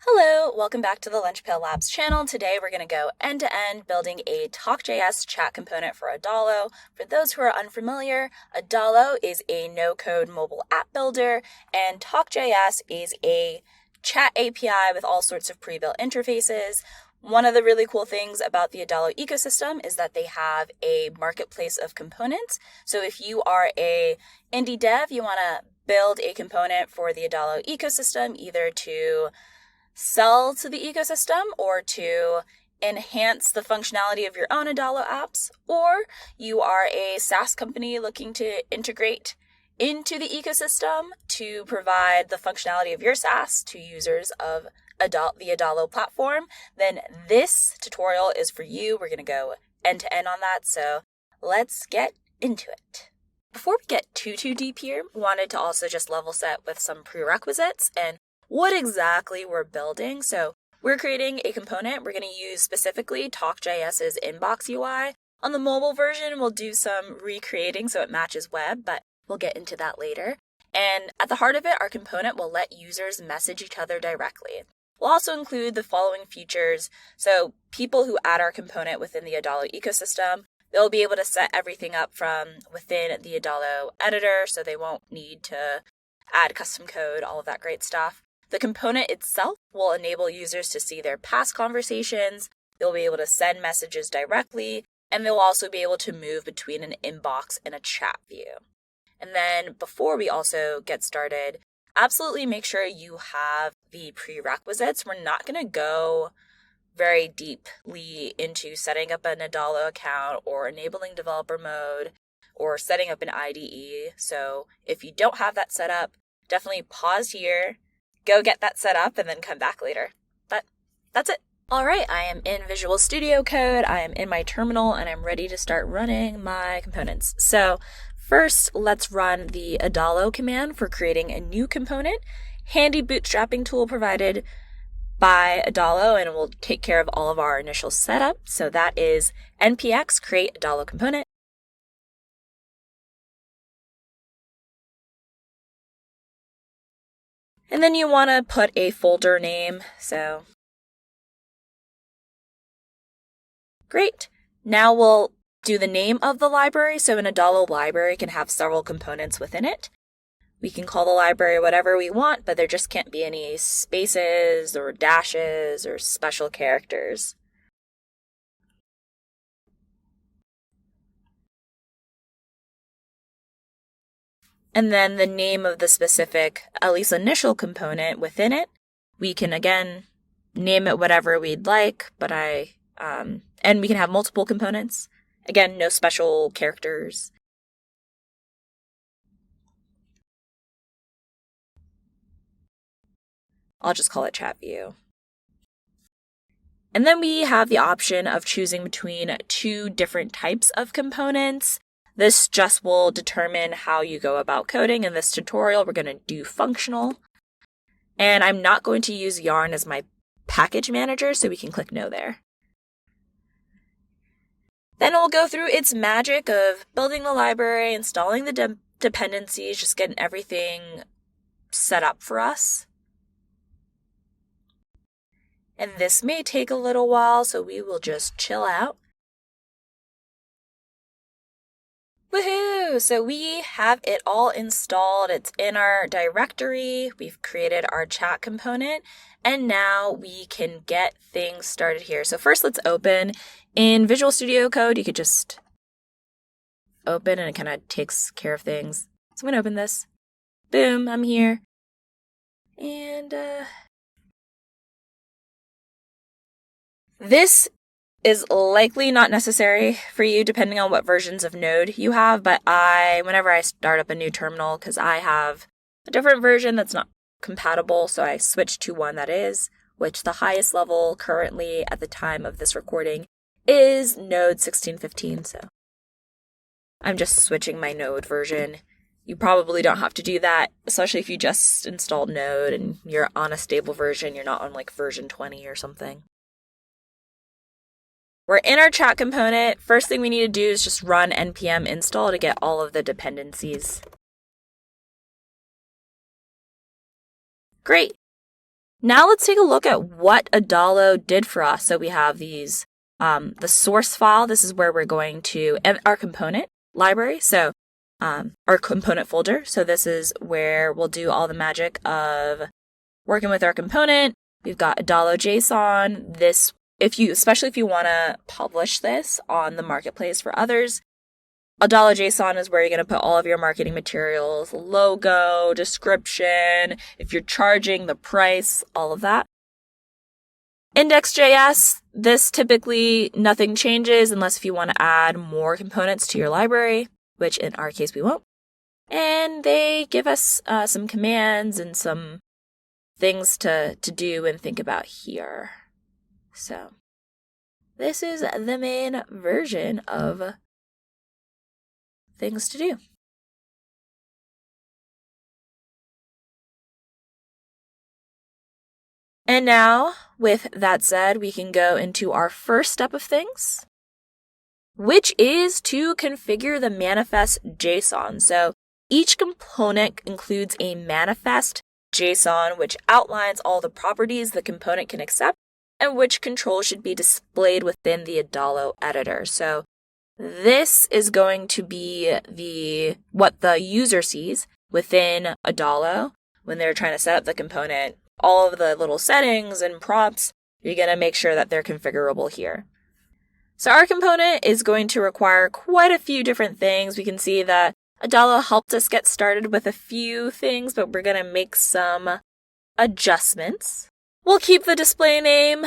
Hello, welcome back to the Lunch Pail Labs channel. Today we're going to go end-to-end building a TalkJS chat component for Adalo. For those who are unfamiliar, Adalo is a no-code mobile app builder, and TalkJS is a chat API with all sorts of pre-built interfaces. One of the really cool things about the Adalo ecosystem is that they have a marketplace of components. So if you are a indie dev, you want to build a component for the Adalo ecosystem, either to sell to the ecosystem or to enhance the functionality of your own Adalo apps, or you are a SaaS company looking to integrate into the ecosystem to provide the functionality of your SaaS to users of the Adalo platform, then this tutorial is for you. We're going to go end to end on that, so let's get into it. Before we get too deep here, we wanted to also just level set with some prerequisites and what exactly we're building. So we're creating a component. We're going to use specifically TalkJS's inbox UI. On the mobile version, we'll do some recreating so it matches web, but we'll get into that later. And at the heart of it, our component will let users message each other directly. We'll also include the following features. So people who add our component within the Adalo ecosystem, they'll be able to set everything up from within the Adalo editor, so they won't need to add custom code, all of that great stuff. The component itself will enable users to see their past conversations, they'll be able to send messages directly, and they'll also be able to move between an inbox and a chat view. And then before we also get started, absolutely make sure you have the prerequisites. We're not going to go very deeply into setting up an Adalo account or enabling developer mode or setting up an IDE. So if you don't have that set up, definitely pause here, go get that set up, and then come back later. But that's it. All right, I am in Visual Studio Code. I am in my terminal, and I'm ready to start running my components. So first, let's run the Adalo command for creating a new component. Handy bootstrapping tool provided by Adalo, and it will take care of all of our initial setup. So that is npx create Adalo component. And then you want to put a folder name. So great. Now we'll do the name of the library. So an Adalo library can have several components within it. We can call the library whatever we want, but there just can't be any spaces or dashes or special characters. And then the name of the specific, at least initial component within it, we can again name it whatever we'd like, but and we can have multiple components. Again, no special characters. I'll just call it chat view. And then we have the option of choosing between two different types of components. This just will determine how you go about coding. In this tutorial, we're going to do functional. And I'm not going to use Yarn as my package manager, so we can click no there. Then we'll go through its magic of building the library, installing the dependencies, just getting everything set up for us. And this may take a little while, so we will just chill out. Woohoo! So we have it all installed. It's in our directory. We've created our chat component, and now we can get things started here. So first, let's open. In Visual Studio Code, you could just open, and it kind of takes care of things. So I'm going to open this. Boom, I'm here. And this is likely not necessary for you depending on what versions of Node you have, but whenever I start up a new terminal, because I have a different version that's not compatible, so I switched to one that is, which the highest level currently at the time of this recording is Node 16.15, so I'm just switching my Node version. You probably don't have to do that, especially if you just installed Node and you're on a stable version, you're not on like version 20 or something. We're in our chat component. First thing we need to do is just run npm install to get all of the dependencies. Great. Now let's take a look at what Adalo did for us. So we have these, the source file. This is where we're going to, and our component library. So our component folder. So this is where we'll do all the magic of working with our component. We've got Adalo JSON. This, especially if you want to publish this on the marketplace for others, Adalo JSON is where you're going to put all of your marketing materials, logo, description, if you're charging the price, all of that. Index.js, this typically nothing changes unless if you want to add more components to your library, which in our case we won't. And they give us some commands and some things to do and think about here. So this is the main version of things to do. And now, with that said, we can go into our first step of things, which is to configure the manifest JSON. So each component includes a manifest JSON, which outlines all the properties the component can accept and which controls should be displayed within the Adalo editor. So this is going to be what the user sees within Adalo when they're trying to set up the component. All of the little settings and prompts, you're going to make sure that they're configurable here. So our component is going to require quite a few different things. We can see that Adalo helped us get started with a few things, but we're going to make some adjustments. We'll keep the display name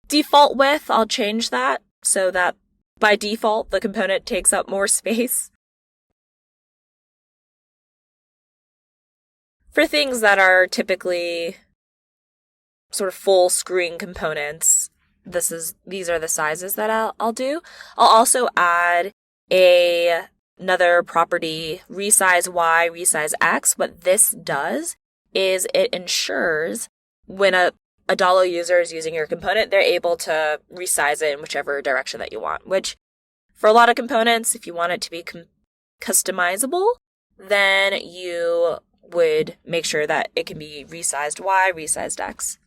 default width. I'll change that so that by default, the component takes up more space. For things that are typically sort of full screen components, these are the sizes that I'll do. I'll also add another property, resize Y, resize X. What this does is it ensures when a Adalo user is using your component, they're able to resize it in whichever direction that you want, which for a lot of components, if you want it to be customizable, then you would make sure that it can be resized Y, resized X.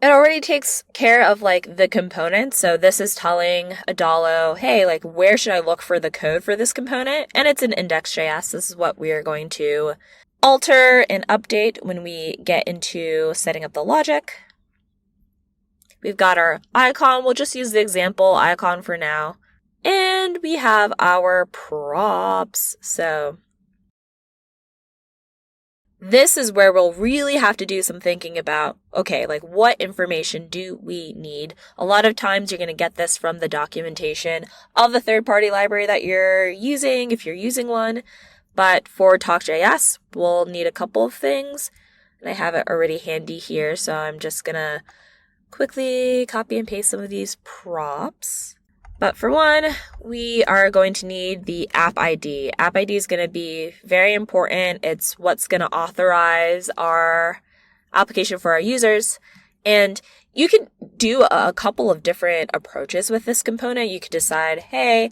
It already takes care of the component. So this is telling Adalo, hey, where should I look for the code for this component? And it's in Index.js. This is what we are going to alter and update when we get into setting up the logic. We've got our icon. We'll just use the example icon for now. And we have our props. So this is where we'll really have to do some thinking about, okay, what information do we need? A lot of times you're going to get this from the documentation of the third-party library that you're using, if you're using one. But for TalkJS, we'll need a couple of things. And I have it already handy here, so I'm just going to quickly copy and paste some of these props. But for one, we are going to need the app ID. App ID is going to be very important. It's what's going to authorize our application for our users. And you can do a couple of different approaches with this component. You could decide, hey,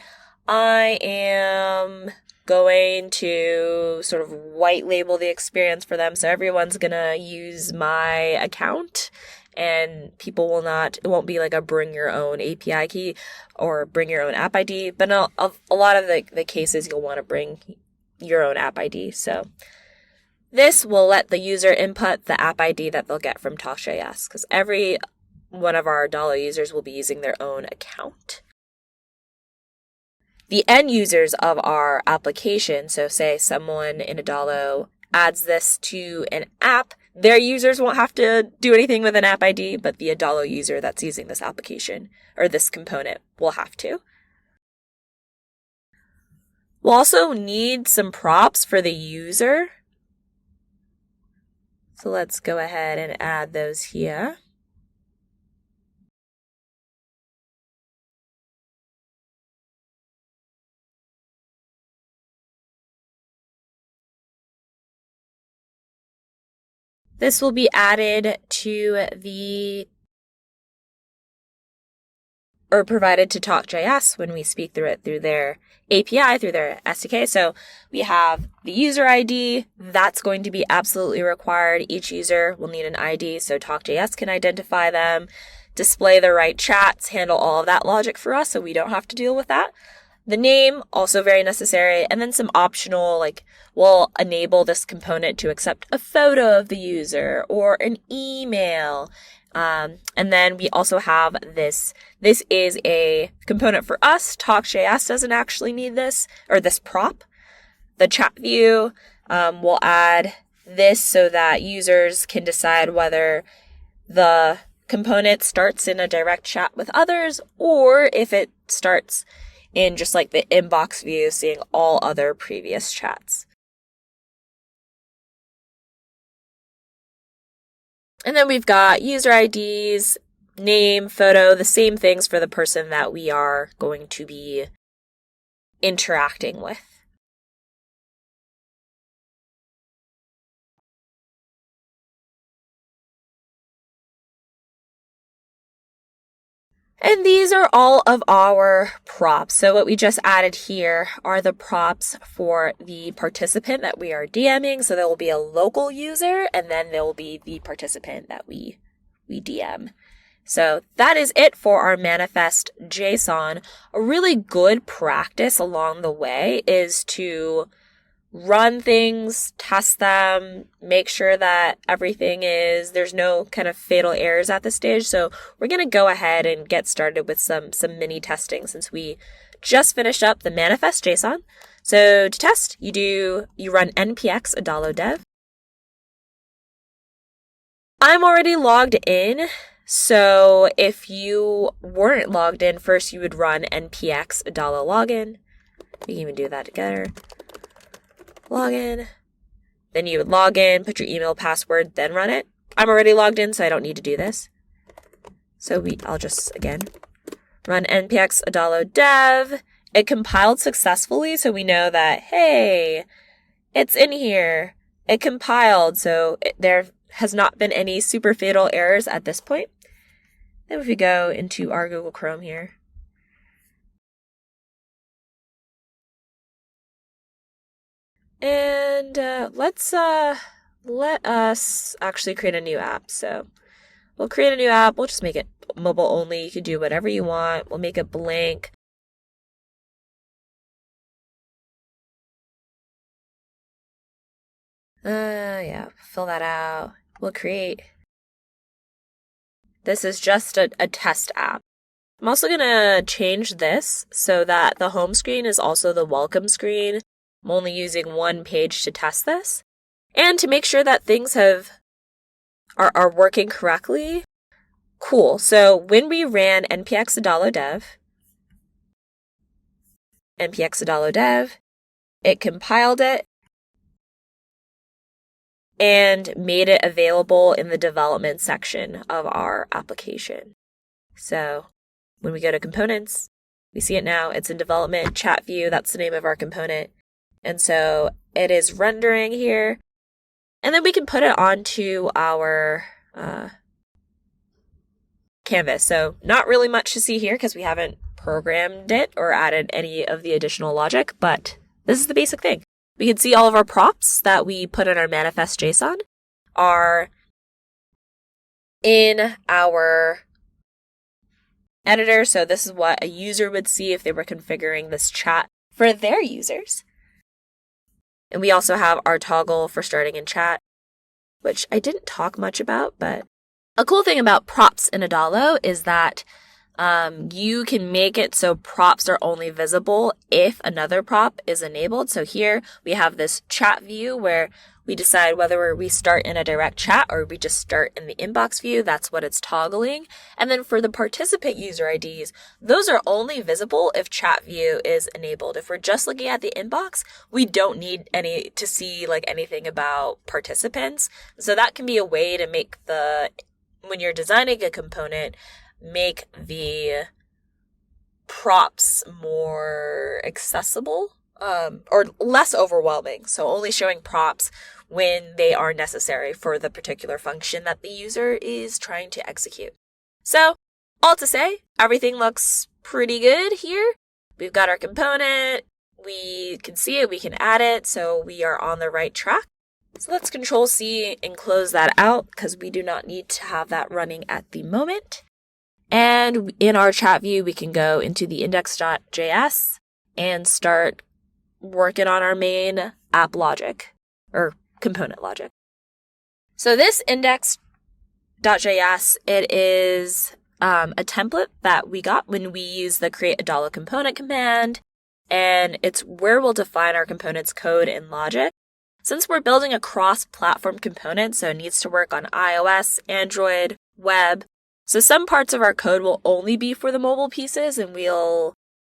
I am going to sort of white label the experience for them. So everyone's going to use my account. And people it won't be a bring your own API key or bring your own app ID. But a lot of the cases, you'll want to bring your own app ID. So this will let the user input the app ID that they'll get from TalkJS, because every one of our Adalo users will be using their own account. The end users of our application, so say someone in Adalo adds this to an app, their users won't have to do anything with an app ID, but the Adalo user that's using this application or this component will have to. We'll also need some props for the user. So let's go ahead and add those here. This will be added to the or provided to TalkJS when we speak through it through their API, through their SDK. So we have the user ID. That's going to be absolutely required. Each user will need an ID so TalkJS can identify them, display the right chats, handle all of that logic for us so we don't have to deal with that. The name, also very necessary, and then some optional, like we'll enable this component to accept a photo of the user or an email. And then we also have this. This is a component for us. TalkJS doesn't actually need this, or this prop. The chat view, we'll add this so that users can decide whether the component starts in a direct chat with others, or if it starts in just like the inbox view, seeing all other previous chats. And then we've got user IDs, name, photo, the same things for the person that we are going to be interacting with. And these are all of our props. So what we just added here are the props for the participant that we are DMing. So there will be a local user, and then there will be the participant that we DM. So that is it for our manifest JSON. A really good practice along the way is to run things, test them, make sure that there's no kind of fatal errors at this stage. So we're going to go ahead and get started with some mini testing since we just finished up the manifest JSON. So to test, you run npx Adalo dev. I'm already logged in. So if you weren't logged in, first you would run npx Adalo login. We can even do that together. Login. Then you would log in, put your email password, then run it. I'm already logged in, so I don't need to do this. So I'll just, again, run npx Adalo dev. It compiled successfully, so we know that, hey, it's in here. It compiled, so there has not been any super fatal errors at this point. Then if we go into our Google Chrome here, and let us actually create a new app. So we'll create a new app. We'll just make it mobile only. You can do whatever you want. We'll make it blank. Yeah, fill that out. We'll create. This is just a test app. I'm also going to change this so that the home screen is also the welcome screen. I'm only using one page to test this. And to make sure that things are working correctly. Cool. So when we ran npx Adalo dev, it compiled it and made it available in the development section of our application. So when we go to components, we see it now. It's in development, chat view. That's the name of our component. And so it is rendering here. And then we can put it onto our canvas. So not really much to see here because we haven't programmed it or added any of the additional logic, but this is the basic thing. We can see all of our props that we put in our manifest JSON are in our editor. So this is what a user would see if they were configuring this chat for their users. And we also have our toggle for starting in chat, which I didn't talk much about, but a cool thing about props in Adalo is that you can make it so props are only visible if another prop is enabled. So here we have this chat view where we decide whether we start in a direct chat or we just start in the inbox view. That's what it's toggling. And then for the participant user IDs, those are only visible if chat view is enabled. If we're just looking at the inbox, we don't need to see like anything about participants. So that can be a way to make when you're designing a component, make the props more accessible or less overwhelming. So only showing props when they are necessary for the particular function that the user is trying to execute. So all to say, everything looks pretty good here. We've got our component. We can see it. We can add it. So we are on the right track. So let's Control C and close that out because we do not need to have that running at the moment. And in our chat view, we can go into the Index.js and start working on our main app logic or component logic. So this Index.js, it is a template that we got when we use the create Adalo component command, and it's where we'll define our component's code and logic. Since we're building a cross-platform component, so it needs to work on iOS, Android, web, so some parts of our code will only be for the mobile pieces, and we'll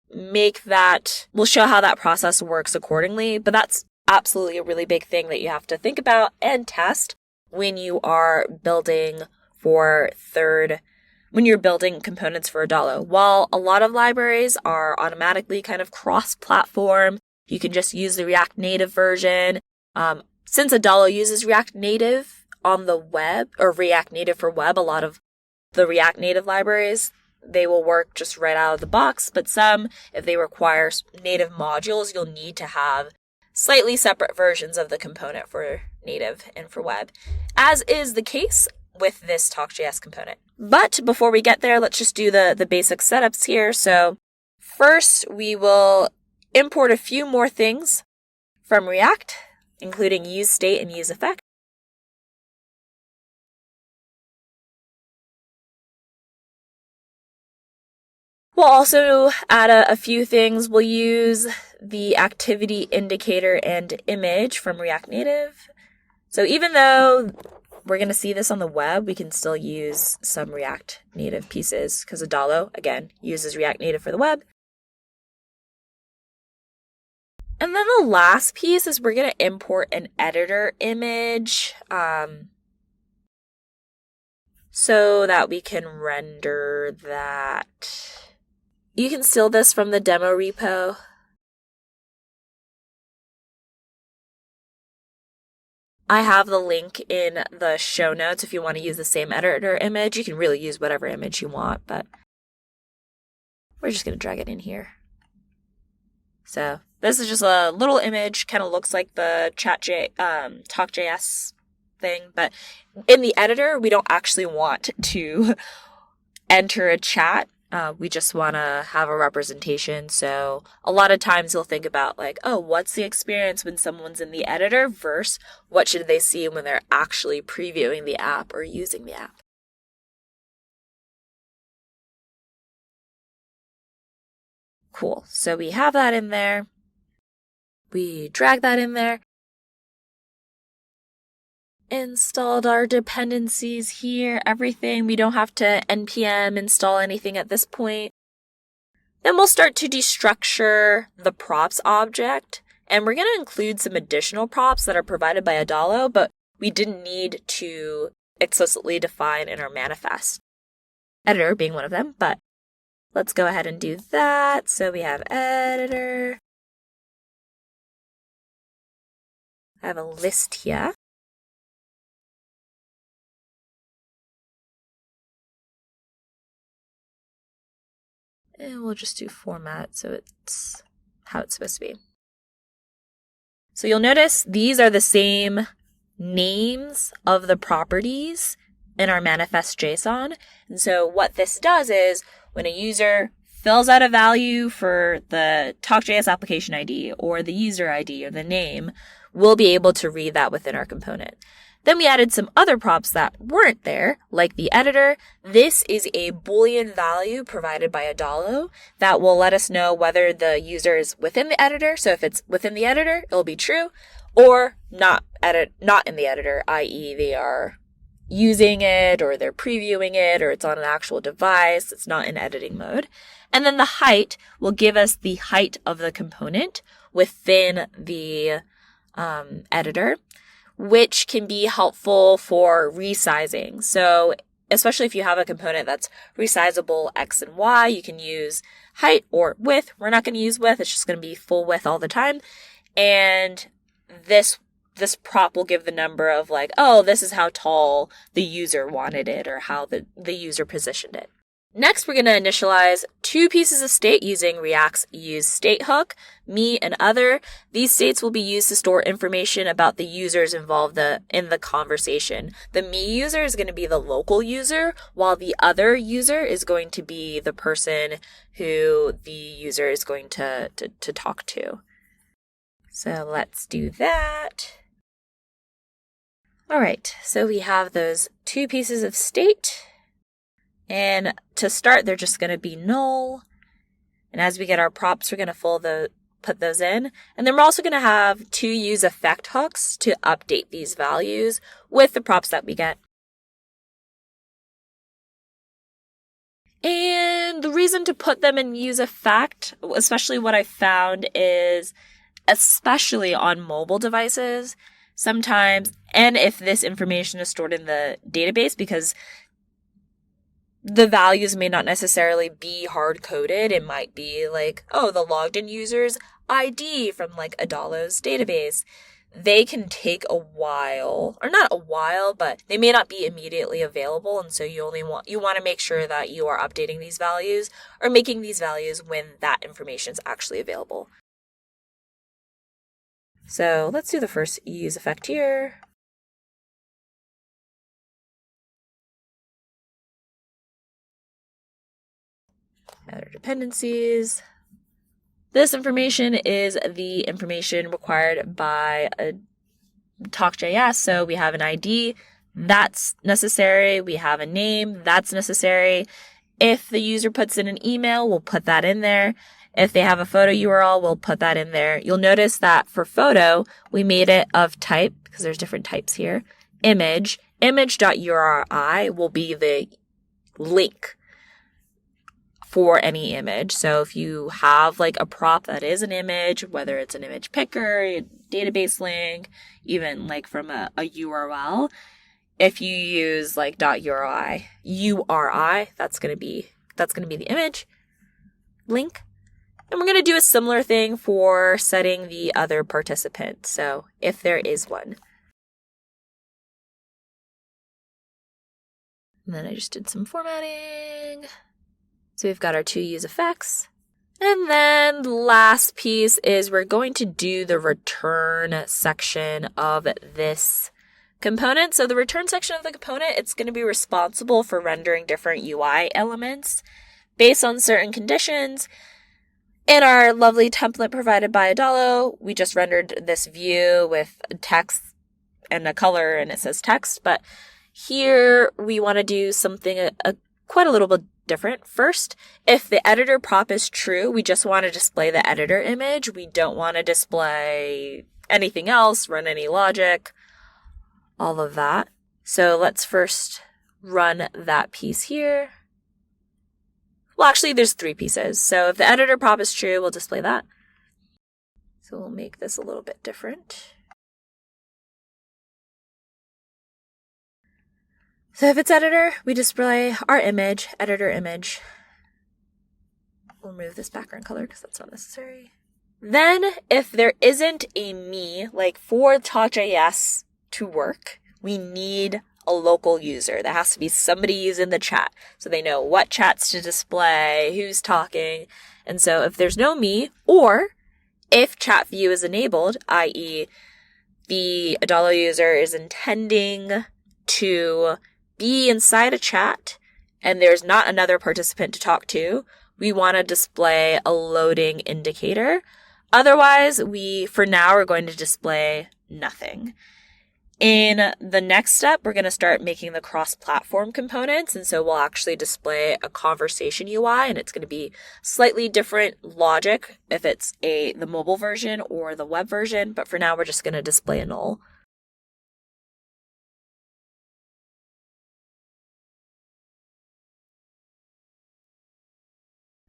show how that process works accordingly, but that's absolutely a really big thing that you have to think about and test when you are building components for Adalo. While a lot of libraries are automatically kind of cross-platform, you can just use the React Native version. Since Adalo uses React Native on the web, or React Native for web, a lot of the React Native libraries, they will work just right out of the box, but some, if they require native modules, you'll need to have slightly separate versions of the component for native and for web, as is the case with this TalkJS component. But before we get there, let's just do the basic setups here. So first, we will import a few more things from React, including useState and useEffect. We'll also add a few things. We'll use the activity indicator and image from React Native. So even though we're going to see this on the web, we can still use some React Native pieces because Adalo, again, uses React Native for the web. And then the last piece is we're going to import an editor image so that we can render that. You can steal this from the demo repo. I have the link in the show notes if you want to use the same editor image. You can really use whatever image you want, but we're just going to drag it in here. So this is just a little image, kind of looks like the TalkJS thing, but in the editor, we don't actually want to enter a chat. We just want to have a representation. So a lot of times you'll think about like, oh, what's the experience when someone's in the editor versus what should they see when they're actually previewing the app or using the app. Cool. So we have that in there. We drag that in there. Installed our dependencies here, everything. We don't have to npm install anything at this point. Then we'll start to destructure the props object, and we're going to include some additional props that are provided by Adalo, but we didn't need to explicitly define in our manifest. Editor being one of them, but let's go ahead and do that. So we have editor. I have a list here. And we'll just do format so it's how it's supposed to be. So you'll notice these are the same names of the properties in our manifest JSON. And so what this does is when a user fills out a value for the TalkJS application ID or the user ID or the name, we'll be able to read that within our component. Then we added some other props that weren't there, like the editor. This is a Boolean value provided by Adalo that will let us know whether the user is within the editor. So if it's within the editor, it'll be true, or not in the editor, i.e. they are using it or they're previewing it or it's on an actual device. It's not in editing mode. And then the height will give us the height of the component within the editor, which can be helpful for resizing. So especially if you have a component that's resizable X and Y, you can use height or width. We're not going to use width. It's just going to be full width all the time. And this prop will give the number of like, oh, this is how tall the user wanted it or how the user positioned it. Next, we're going to initialize two pieces of state using React's useStateHook, me and other. These states will be used to store information about the users involved in the conversation. The me user is going to be the local user, while the other user is going to be the person who the user is going to talk to. So let's do that. All right, so we have those two pieces of state. And to start, they're just going to be null. And as we get our props, we're going to put those in. And then we're also going to have two use effect hooks to update these values with the props that we get. And the reason to put them in use effect, especially what I found is, especially on mobile devices, sometimes, and if this information is stored in the database, because the values may not necessarily be hard-coded. It might be like, oh, the logged in user's ID from like Adalo's database. They can take a while, or not a while, but they may not be immediately available. And so you want to make sure that you are updating these values or making these values when that information is actually available. So let's do the first use effect here. Other dependencies. This information is the information required by a TalkJS. So we have an ID, that's necessary. We have a name, that's necessary. If the user puts in an email, we'll put that in there. If they have a photo URL, we'll put that in there. You'll notice that for photo, we made it of type, because there's different types here, image. Image.uri will be the link for any image. So if you have like a prop that is an image, whether it's an image picker, a database link, even like from a URL, if you use like .uri, that's going to be the image link. And we're going to do a similar thing for setting the other participant. So if there is one. And then I just did some formatting. So we've got our two use effects. And then the last piece is we're going to do the return section of this component. So the return section of the component, it's going to be responsible for rendering different UI elements based on certain conditions. In our lovely template provided by Adalo, we just rendered this view with text and a color, and it says text. But here we want to do something quite a little bit different. First, if the editor prop is true, we just want to display the editor image. We don't want to display anything else, run any logic, all of that. So let's first run that piece here. Well, actually, there's three pieces. So if the editor prop is true, we'll display that. So we'll make this a little bit different. So if it's editor, we display our image, editor image. We'll remove this background color because that's not necessary. Then if there isn't a me, like for TalkJS to work, we need a local user. There has to be somebody using the chat so they know what chats to display, who's talking. And so if there's no me, or if chat view is enabled, i.e. the Adalo user is intending to be inside a chat and there's not another participant to talk to, we want to display a loading indicator. Otherwise, for now, we're going to display nothing. In the next step, we're going to start making the cross-platform components. And so we'll actually display a conversation UI, and it's going to be slightly different logic if it's the mobile version or the web version. But for now, we're just going to display a null.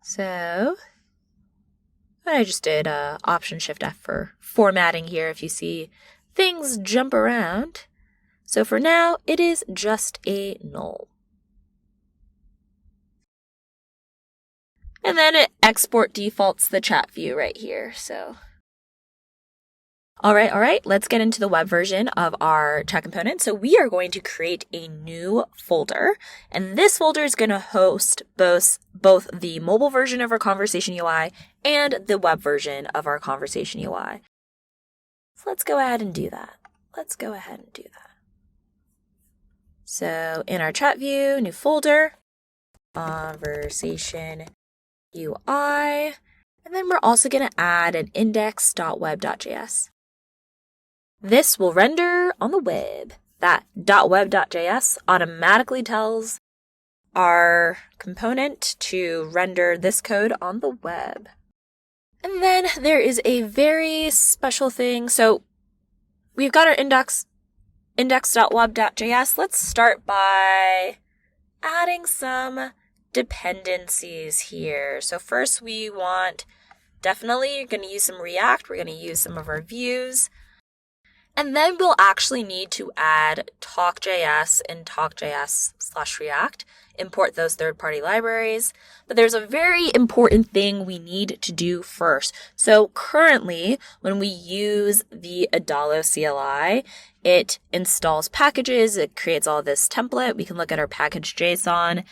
So I just did Option Shift F for formatting here if you see things jump around. So for now, it is just a null. And then it export defaults the chat view right here. So All right, let's get into the web version of our chat component. So we are going to create a new folder, and this folder is going to host both the mobile version of our conversation UI and the web version of our conversation UI. So let's go ahead and do that. So in our chat view, new folder, conversation UI, and then we're also going to add an index.web.js. This will render on the web. That .web.js automatically tells our component to render this code on the web. And then there is a very special thing. So we've got our index.web.js. Let's start by adding some dependencies here. So first we want, definitely you're going to use some React. We're going to use some of our views. And then we'll actually need to add TalkJS and TalkJS/React, import those third-party libraries. But there's a very important thing we need to do first. So currently, when we use the Adalo CLI, it installs packages, it creates all this template. We can look at our package.json,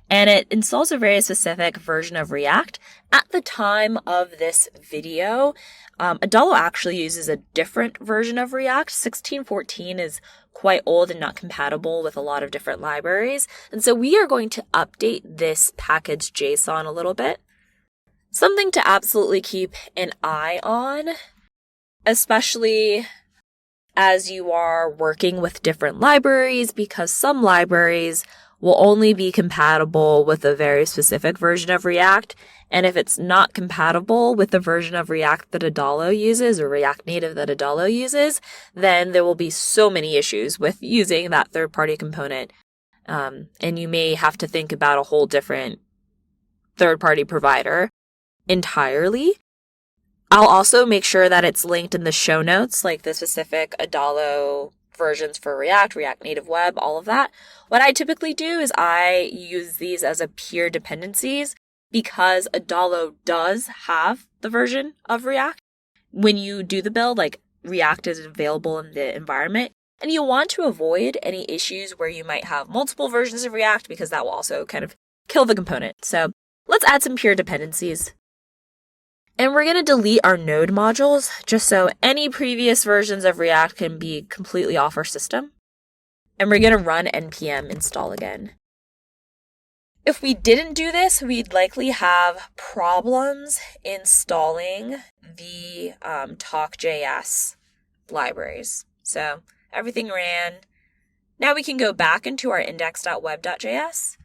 and it installs a very specific version of React. At the time of this video, Adalo actually uses a different version of React. 16.14 is quite old and not compatible with a lot of different libraries. And so we are going to update this package.json a little bit. Something to absolutely keep an eye on, especially as you are working with different libraries, because some libraries will only be compatible with a very specific version of React. And if it's not compatible with the version of React that Adalo uses or React Native that Adalo uses, then there will be so many issues with using that third-party component. And you may have to think about a whole different third-party provider entirely. I'll also make sure that it's linked in the show notes, like the specific Adalo versions for React, React Native Web, all of that. What I typically do is I use these as a peer dependencies because Adalo does have the version of React. When you do the build, like React is available in the environment, and you want to avoid any issues where you might have multiple versions of React because that will also kind of kill the component. So let's add some peer dependencies. And we're going to delete our node modules just so any previous versions of React can be completely off our system. And we're going to run npm install again. If we didn't do this, we'd likely have problems installing the TalkJS libraries. So everything ran. Now we can go back into our index.web.js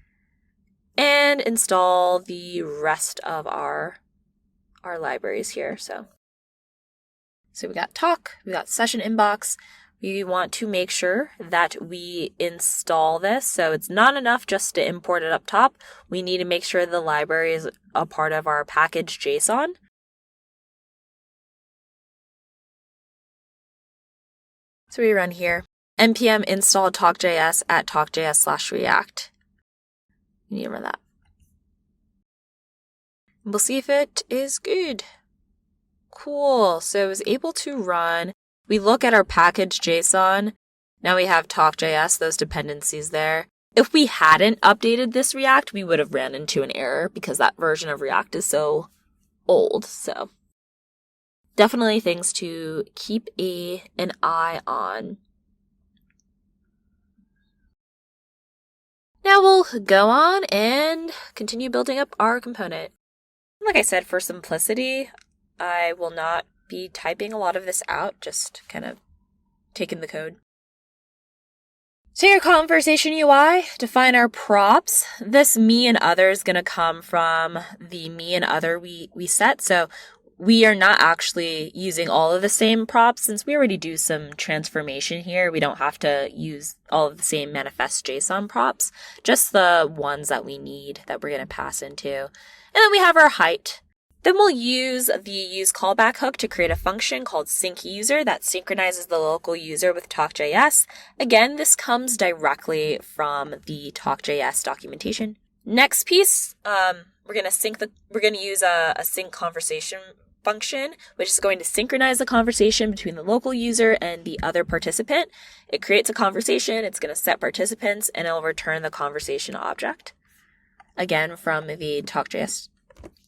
and install the rest of our libraries here. So we got talk, we got session inbox. We want to make sure that we install this. So it's not enough just to import it up top. We need to make sure the library is a part of our package.json. So we run here, npm install talkjs at talkjs/react. You need to run that. We'll see if it is good. Cool. So it was able to run. We look at our package.json. Now we have TalkJS, those dependencies there. If we hadn't updated this React, we would have ran into an error because that version of React is so old. So definitely things to keep an eye on. Now we'll go on and continue building up our component. Like I said, for simplicity, I will not be typing a lot of this out, just kind of taking the code. So your conversation UI, define our props. This me and other is going to come from the me and other we set. So we are not actually using all of the same props since we already do some transformation here. We don't have to use all of the same manifest JSON props, just the ones that we need that we're going to pass into. And then we have our height. Then we'll use the use callback hook to create a function called sync user that synchronizes the local user with TalkJS. Again, this comes directly from the TalkJS documentation. Next piece, we're going to use a sync conversation function, which is going to synchronize the conversation between the local user and the other participant. It creates a conversation, it's going to set participants, and it'll return the conversation object. Again, from the TalkJS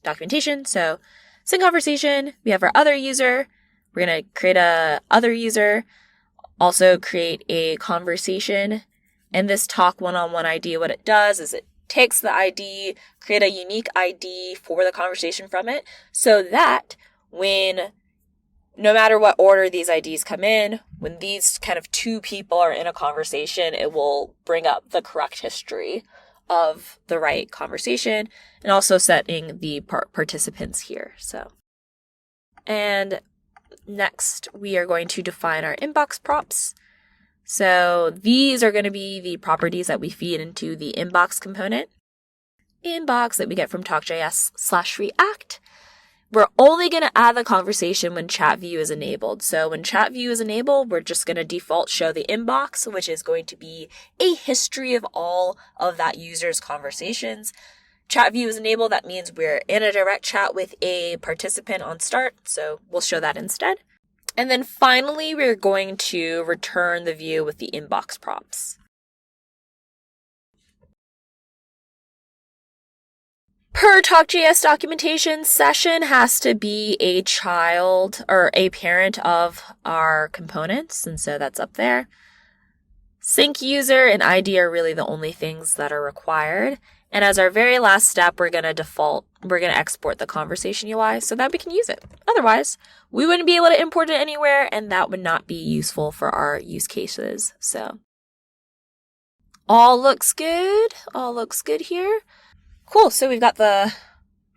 documentation. So, sync conversation, we have our other user. We're going to create a other user, also create a conversation. And this talk one-on-one ID, what it does is it takes the ID, create a unique ID for the conversation from it, so that when, no matter what order these IDs come in, when these kind of two people are in a conversation, it will bring up the correct history of the right conversation, and also setting the participants here. So, and next we are going to define our inbox props. So these are going to be the properties that we feed into the inbox component. Inbox that we get from TalkJS/React. We're only going to add the conversation when chat view is enabled. So when chat view is enabled, we're just going to default show the inbox, which is going to be a history of all of that user's conversations. Chat view is enabled. That means we're in a direct chat with a participant on start. So we'll show that instead. And then finally, we're going to return the view with the inbox props. Per TalkJS documentation, session has to be a child or a parent of our components, and so that's up there. Sync user and ID are really the only things that are required. And as our very last step, we're going to export the conversation UI so that we can use it. Otherwise, we wouldn't be able to import it anywhere, and that would not be useful for our use cases. So all looks good. All looks good here. Cool. So we've got the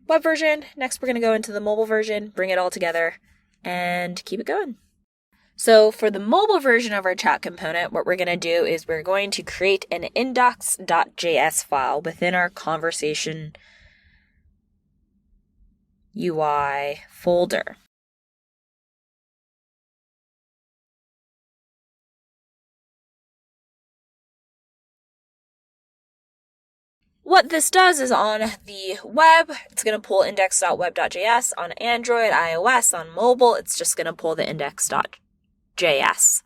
web version. Next, we're going to go into the mobile version, bring it all together, and keep it going. So for the mobile version of our chat component, what we're going to do is we're going to create an Index.js file within our conversation UI folder. What this does is on the web, it's going to pull index.web.js. On Android, iOS, on mobile, it's just going to pull the index.js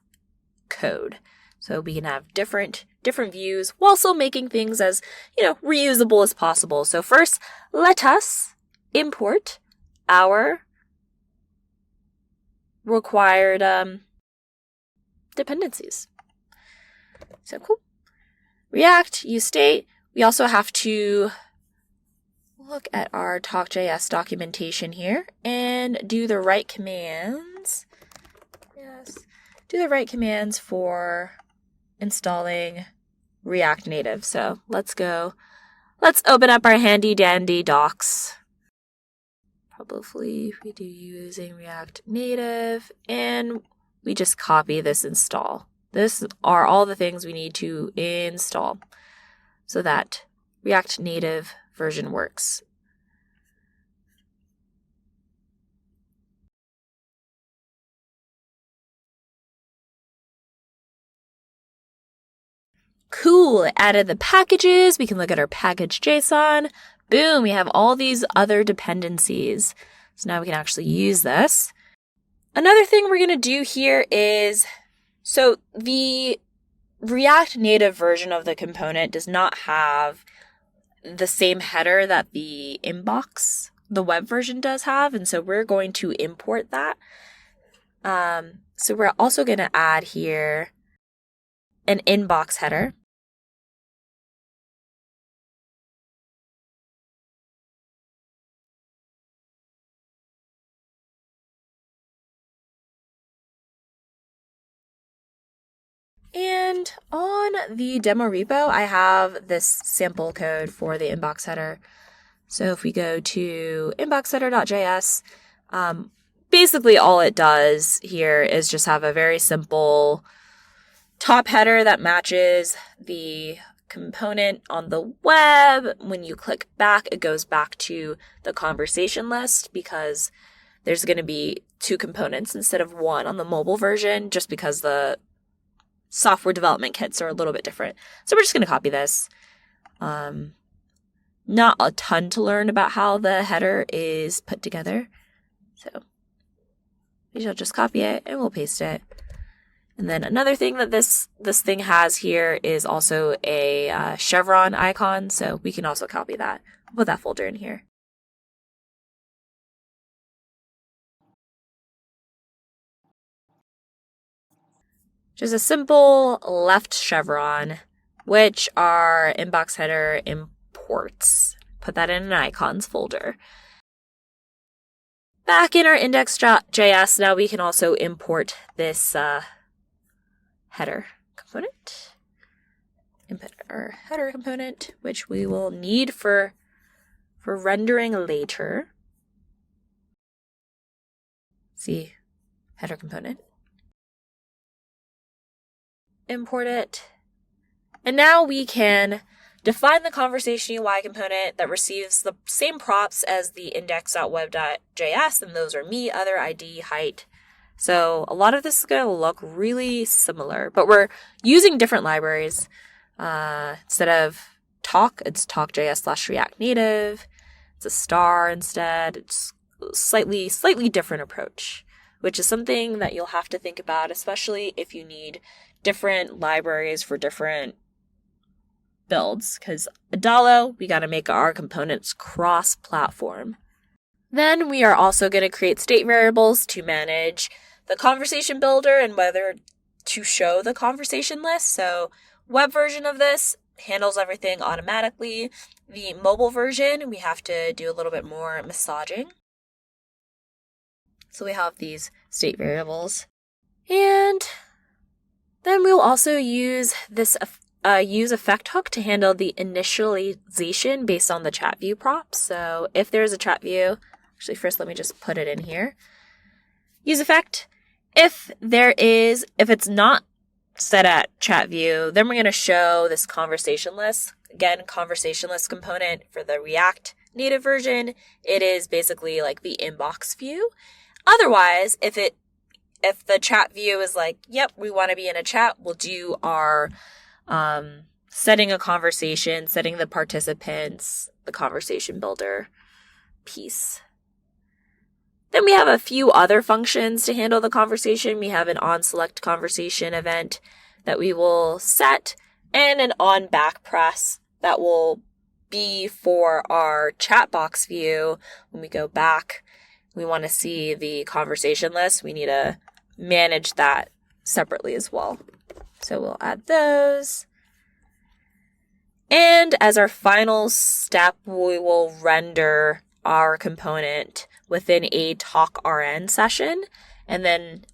code. So we can have different views while still making things as, reusable as possible. So first, let us import our required dependencies. So cool. React, use state. We also have to look at our TalkJS documentation here and do the right commands. Yes, do the right commands for installing React Native. So let's go. Let's open up our handy dandy docs. Probably we do using React Native, and we just copy this install. This are all the things we need to install so that React Native version works. Cool, it added the packages. We can look at our package JSON. Boom, we have all these other dependencies. So now we can actually use this. Another thing we're going to do here is, so the React Native version of the component does not have the same header that the inbox, the web version does have. And so we're going to import that. So we're also going to add here an inbox header. And on the demo repo, I have this sample code for the inbox header. So if we go to inboxheader.js, basically all it does here is just have a very simple top header that matches the component on the web. When you click back, it goes back to the conversation list because there's going to be two components instead of one on the mobile version, just because the software development kits are a little bit different. So we're just going to copy this. Not a ton to learn about how the header is put together. So we shall just copy it and we'll paste it. And then another thing that this thing has here is also a chevron icon, so we can also copy that. We'll put that folder in here. Just a simple left chevron, which our inbox header imports. Put that in an icons folder. Back in our Index.js, now we can also import this header component. Input our header component, which we will need for rendering later. See, header component. Import it. And now we can define the conversation UI component that receives the same props as the index.web.js, and those are me, other, ID, height. So a lot of this is going to look really similar, but we're using different libraries. Instead of Talk, it's TalkJS/React Native. It's a star instead. It's slightly different approach, which is something that you'll have to think about, especially if you need different libraries for different builds, because Adalo, we got to make our components cross-platform. Then we are also going to create state variables to manage the conversation builder and whether to show the conversation list. So web version of this handles everything automatically. The mobile version, we have to do a little bit more massaging. So we have these state variables. And then we'll also use this use effect hook to handle the initialization based on the chat view props. So if there's a chat view, actually first let me just put it in here. Use effect. If it's not set at chat view, then we're going to show this conversation list. Again, conversation list component for the React Native version, it is basically like the inbox view. Otherwise, if the chat view is like, yep, we want to be in a chat, we'll do our setting a conversation, setting the participants, the conversation builder piece. Then we have a few other functions to handle the conversation. We have an onSelect conversation event that we will set and an onBackPress that will be for our chat box view. When we go back, we want to see the conversation list. We need to manage that separately as well. So we'll add those. And as our final step, we will render our component within a TalkRN session. And then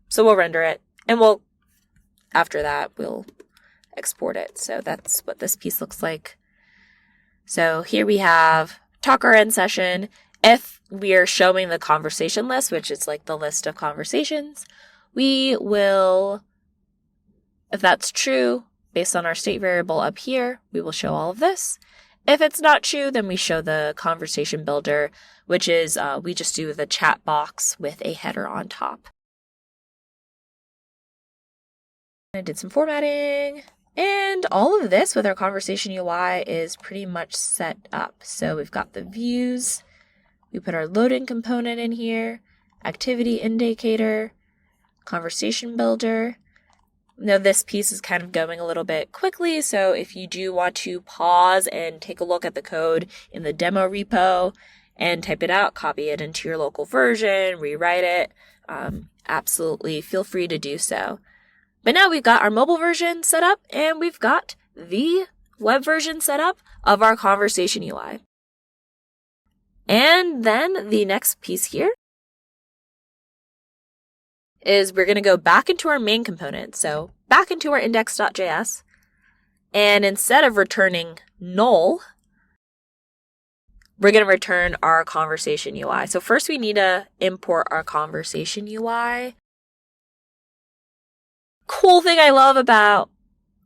so we'll render it. And after that, we'll export it. So that's what this piece looks like. So here we have TalkRN session. If we are showing the conversation list, which is like the list of conversations, we will, if that's true, based on our state variable up here, we will show all of this. If it's not true, then we show the conversation builder, which is we just do the chat box with a header on top. I did some formatting, and all of this with our conversation UI is pretty much set up. So we've got the views. We put our loading component in here, activity indicator, conversation builder. Now this piece is kind of going a little bit quickly, so if you do want to pause and take a look at the code in the demo repo and type it out, copy it into your local version, rewrite it, absolutely feel free to do so. But now we've got our mobile version set up and we've got the web version set up of our conversation UI. And then the next piece here is we're going to go back into our main component. So back into our index.js. And instead of returning null, we're going to return our conversation UI. So first we need to import our conversation UI. Cool thing I love about,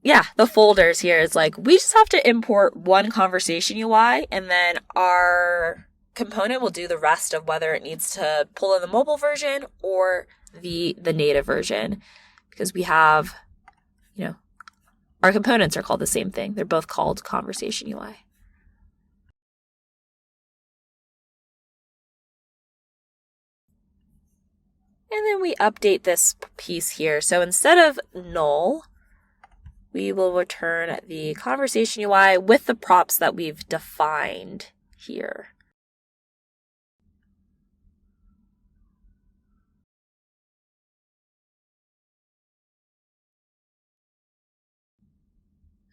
the folders here is like, we just have to import one conversation UI and then our component will do the rest of whether it needs to pull in the mobile version or the native version, because we have, our components are called the same thing. They're both called conversation UI. And then we update this piece here. So instead of null, we will return the conversation UI with the props that we've defined here.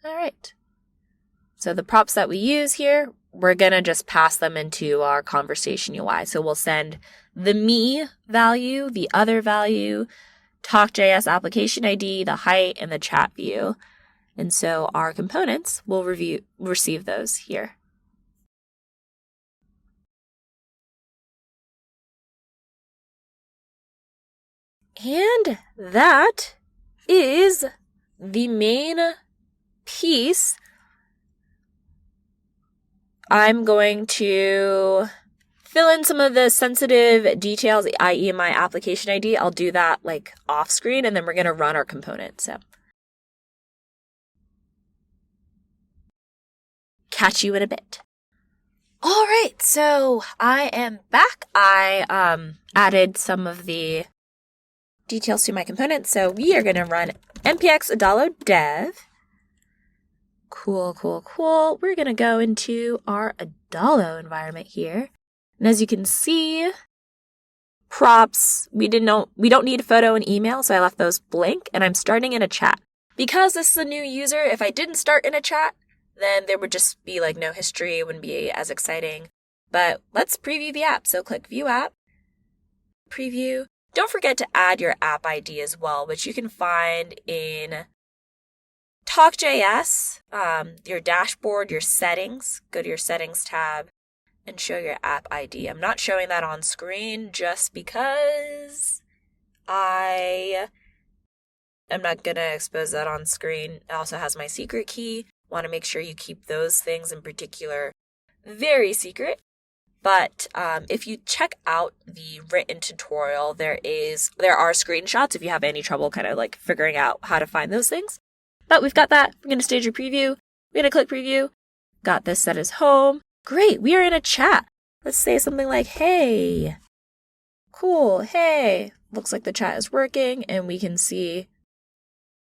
All right. So the props that we use here, we're going to just pass them into our conversation UI. So we'll send the me value, the other value, TalkJS application ID, the height, and the chat view. And so our components will receive those here. And that is the main piece. I'm going to fill in some of the sensitive details, i.e. my application ID. I'll do that like off screen, and then we're going to run our component. So catch you in a bit. All right, so I am back. I added some of the details to my component. So we are going to run npx adalo dev. Cool. We're going to go into our Adalo environment here. And as you can see, props, we don't need a photo and email, so I left those blank, and I'm starting in a chat. Because this is a new user, if I didn't start in a chat, then there would just be like no history, it wouldn't be as exciting. But let's preview the app. So click View App, Preview. Don't forget to add your app ID as well, which you can find in TalkJS, your dashboard, your settings. Go to your settings tab and show your app ID. I'm not showing that on screen just because I am not going to expose that on screen. It also has my secret key. Want to make sure you keep those things in particular very secret. But if you check out the written tutorial, there are screenshots if you have any trouble kind of like figuring out how to find those things. But we've got that. We're going to stage a preview. We're going to click preview. Got this set as home. Great. We are in a chat. Let's say something like, hey. Cool. Hey. Looks like the chat is working, and we can see,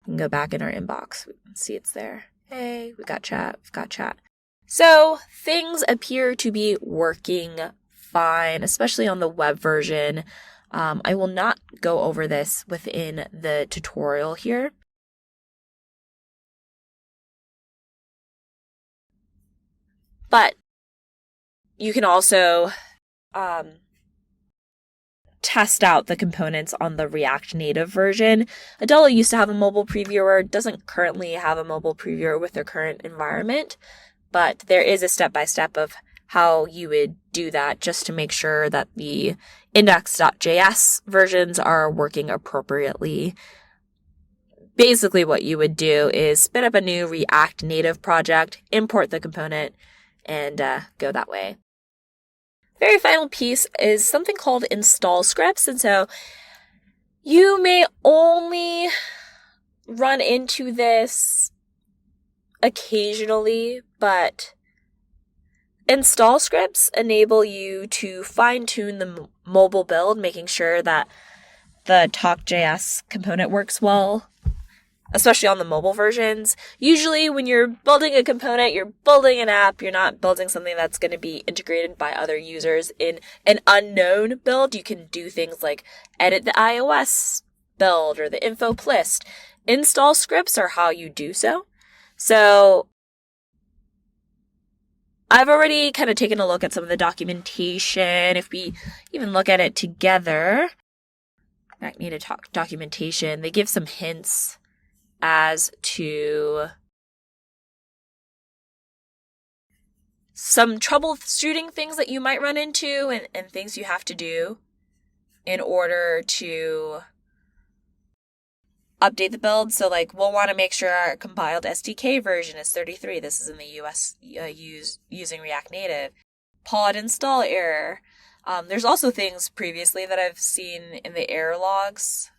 we can go back in our inbox. We can see it's there. Hey, we've got chat. So things appear to be working fine, especially on the web version. I will not go over this within the tutorial here. But you can also test out the components on the React Native version. Adalo used to have a mobile previewer, doesn't currently have a mobile previewer with their current environment, but there is a step-by-step of how you would do that just to make sure that the Index.js versions are working appropriately. Basically what you would do is spin up a new React Native project, import the component, and go that way. Very final piece is something called install scripts. And so you may only run into this occasionally, but install scripts enable you to fine-tune the mobile build, making sure that the TalkJS component works well, especially on the mobile versions. Usually when you're building a component, you're building an app, you're not building something that's going to be integrated by other users in an unknown build. You can do things like edit the iOS build or the info list. Install scripts are how you do so. So I've already kind of taken a look at some of the documentation. If we even look at it together, I need to talk documentation. They give some hints as to some troubleshooting things that you might run into and things you have to do in order to update the build. So like we'll want to make sure our compiled SDK version is 33. This is in the US using React Native. Pod install error. There's also things previously that I've seen in the error logs,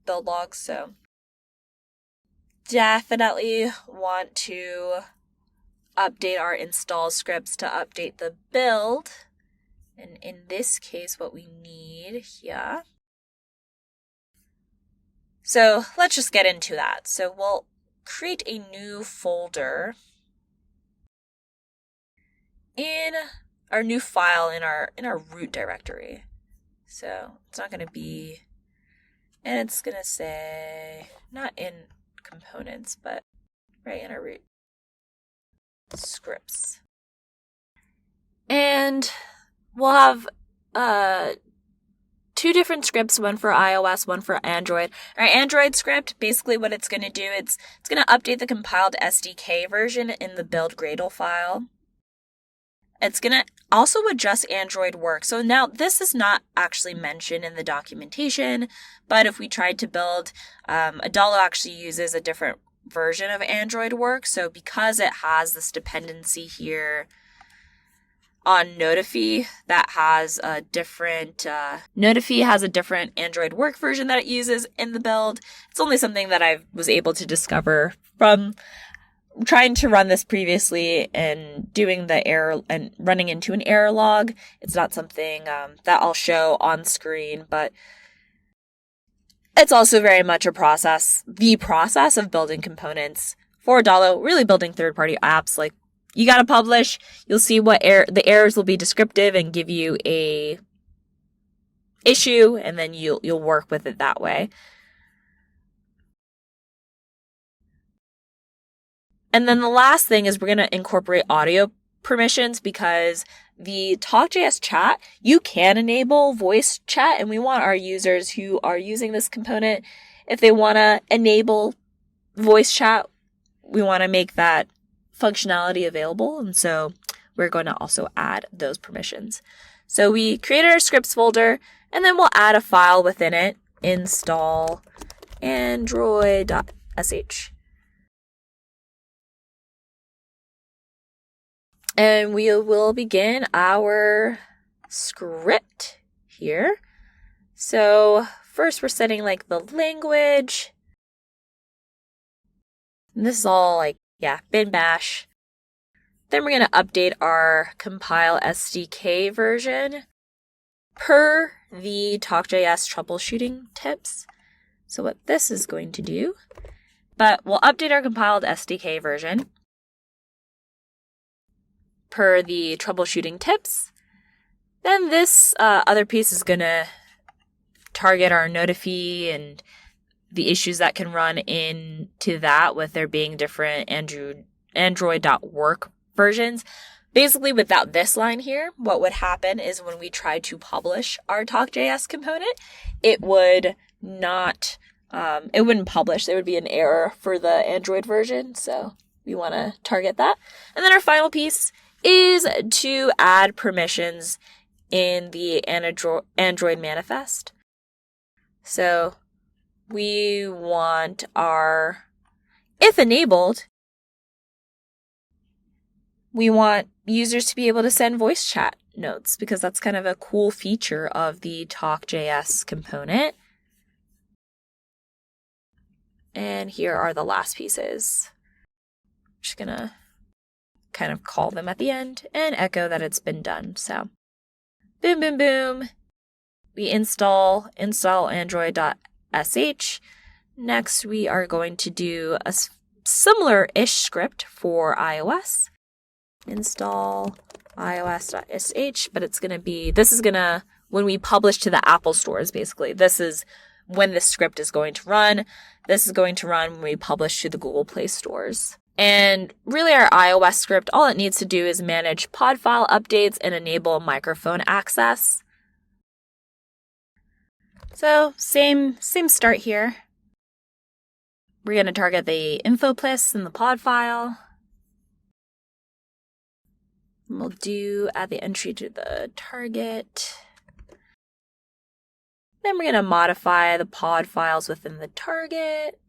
build logs, so definitely want to update our install scripts to update the build. And in this case, what we need here So let's just get into that. So we'll create a new folder in our new file in our root directory. So it's not going to be, and it's going to say, not in components, but right in our root scripts. And we'll have two different scripts, one for iOS, one for Android. Our Android script, basically what it's going to do, it's going to update the compiled SDK version in the build Gradle file. It's going to also adjust Android work. So now this is not actually mentioned in the documentation, but if we tried to build, Adalo actually uses a different version of Android work. So because it has this dependency here on Notify that has a different, Notify has a different Android work version that it uses in the build. It's only something that I was able to discover from trying to run this previously and doing the error and running into an error log. It's not something that I'll show on screen, but it's also very much the process of building components for Adalo, really building third-party apps. Like, you got to publish, you'll see what the errors will be descriptive and give you a issue, and then you'll work with it that way. And then the last thing is we're going to incorporate audio permissions, because the TalkJS chat, you can enable voice chat, and we want our users who are using this component, if they want to enable voice chat, we want to make that functionality available. And so we're going to also add those permissions. So we created our scripts folder, and then we'll add a file within it, install android.sh. And we will begin our script here. So first we're setting like the language. And this is all bin bash. Then we're going to update our compile SDK version per the TalkJS troubleshooting tips. So what this is going to do, but we'll update our compiled SDK version per the troubleshooting tips. Then this other piece is going to target our Notify and the issues that can run into that with there being different Android.work versions. Basically, without this line here, what would happen is when we try to publish our TalkJS component, it would not, it wouldn't publish. There would be an error for the Android version. So we want to target that. And then our final piece is to add permissions in the Android manifest. So we want our, if enabled, we want users to be able to send voice chat notes, because that's kind of a cool feature of the TalkJS component. And here are the last pieces. I'm just going to kind of call them at the end and echo that it's been done. So boom, boom, boom. We install android.sh. Next, we are going to do a similar-ish script for iOS. Install ios.sh, but it's going to be, this is going to, when we publish to the Apple stores, basically, this is when this script is going to run. This is going to run when we publish to the Google Play stores. And really our iOS script, all it needs to do is manage pod file updates and enable microphone access. So same start here. We're going to target the info lists in the pod file. And we'll add the entry to the target. Then we're going to modify the pod files within the target.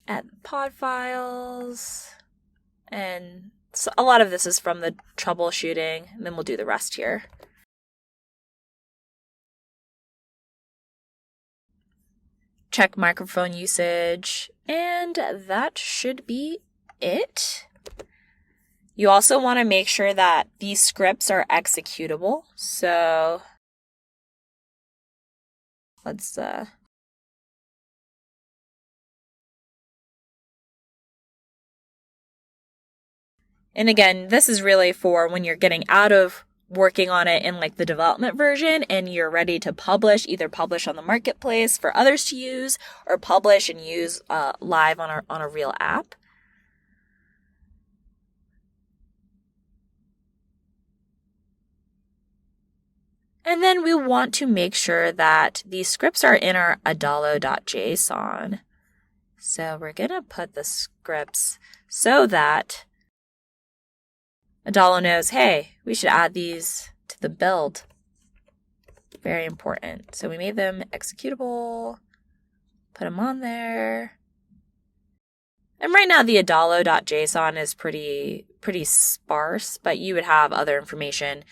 Add the pod files. And so a lot of this is from the troubleshooting, and then we'll do the rest here. Check microphone usage, and that should be it. You also want to make sure that these scripts are executable. So let's and again, this is really for when you're getting out of working on it in like the development version and you're ready to publish, either publish on the marketplace for others to use or publish and use live on a real app. And then we want to make sure that these scripts are in our Adalo.json. So we're going to put the scripts so that Adalo knows, hey, we should add these to the build. Very important. So we made them executable, put them on there. And right now the Adalo.json is pretty sparse, but you would have other information.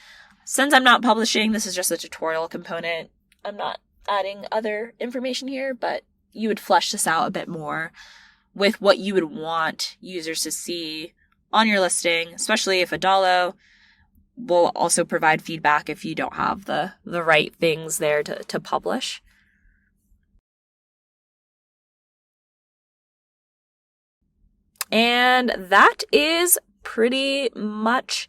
Since I'm not publishing, this is just a tutorial component. I'm not adding other information here, but you would flesh this out a bit more with what you would want users to see on your listing, especially if Adalo will also provide feedback if you don't have the right things there to publish. And that is pretty much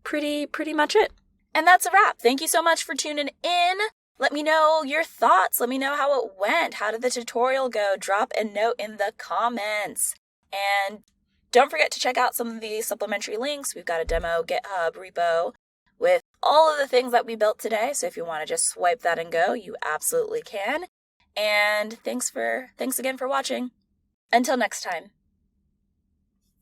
it. And that's a wrap. Thank you so much for tuning in. Let me know your thoughts. Let me know how it went. How did the tutorial go? Drop a note in the comments. And don't forget to check out some of the supplementary links. We've got a demo GitHub repo with all of the things that we built today. So if you want to just swipe that and go, you absolutely can. And thanks again for watching. Until next time.